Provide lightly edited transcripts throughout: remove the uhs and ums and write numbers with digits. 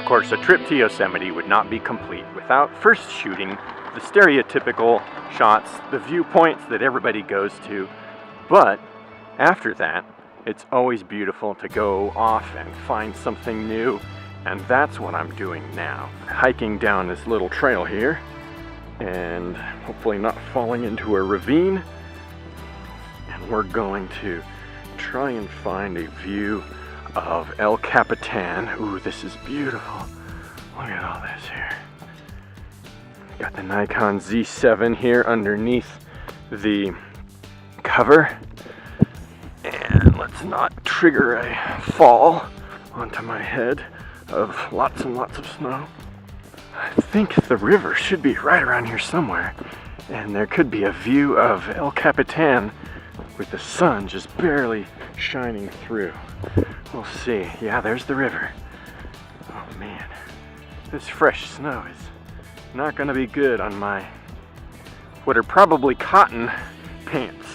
Of course, a trip to Yosemite would not be complete without first shooting the stereotypical shots, the viewpoints that everybody goes to. But after that, it's always beautiful to go off and find something new, and that's what I'm doing now. Hiking down this little trail here, and hopefully not falling into a ravine. And we're going to try and find a view of El Capitan. Ooh, this is beautiful. Look at all this here. Got the Nikon Z7 here underneath the cover. And let's not trigger a fall onto my head of lots and lots of snow. I think the river should be right around here somewhere. And there could be a view of El Capitan with the sun just barely shining through. We'll see. Yeah, there's the river. Oh man, this fresh snow is not gonna be good on my, what are probably cotton pants.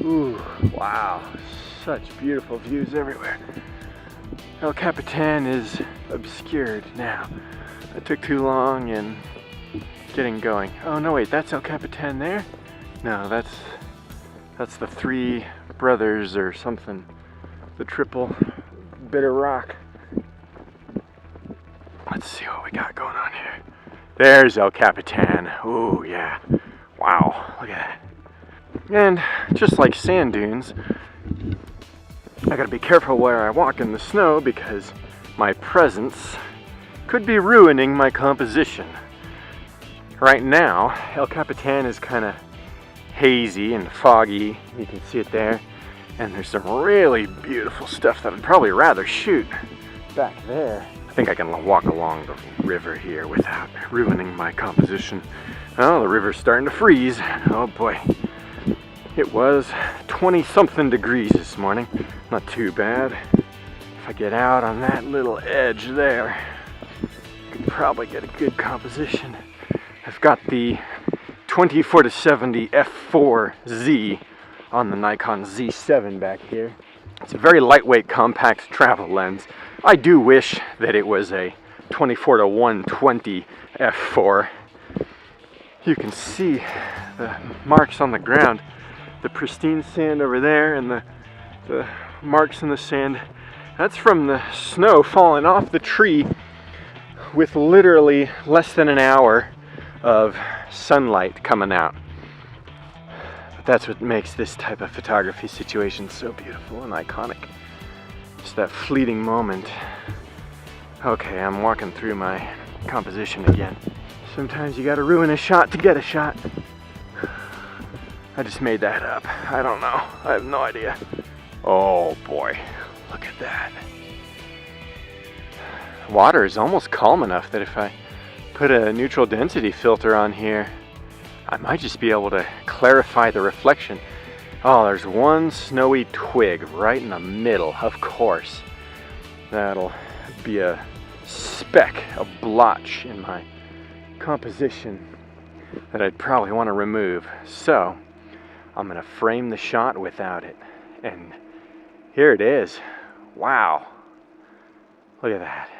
Ooh, wow, such beautiful views everywhere. El Capitan is obscured now. It took too long in getting going. Oh no, wait, that's El Capitan there? No, that's the Three Brothers or something. The Triple Bitter Rock. Let's see what we got going on here. There's El Capitan. Ooh, yeah. Wow, look at that. And just like sand dunes, I gotta be careful where I walk in the snow because my presence could be ruining my composition. Right now, El Capitan is kind of hazy and foggy. You can see it there. And there's some really beautiful stuff that I'd probably rather shoot back there. I think I can walk along the river here without ruining my composition. Oh, the river's starting to freeze. Oh boy. It was 20-something degrees this morning. Not too bad. If I get out on that little edge there, I could probably get a good composition. I've got the 24-70 f4Z on the Nikon Z7 back here. It's a very lightweight, compact travel lens. I do wish that it was a 24-120 f4. You can see the marks on the ground. The pristine sand over there and the marks in the sand. That's from the snow falling off the tree with literally less than an hour of sunlight coming out. But that's what makes this type of photography situation so beautiful and iconic. Just that fleeting moment. Okay, I'm walking through my composition again. Sometimes you gotta ruin a shot to get a shot. I just made that up. I don't know. I have no idea. Oh boy, look at that. Water is almost calm enough that if I put a neutral density filter on here, I might just be able to clarify the reflection. Oh, there's one snowy twig right in the middle, of course. That'll be a speck, a blotch in my composition that I'd probably want to remove. So I'm gonna frame the shot without it. And here it is. Wow. Look at that.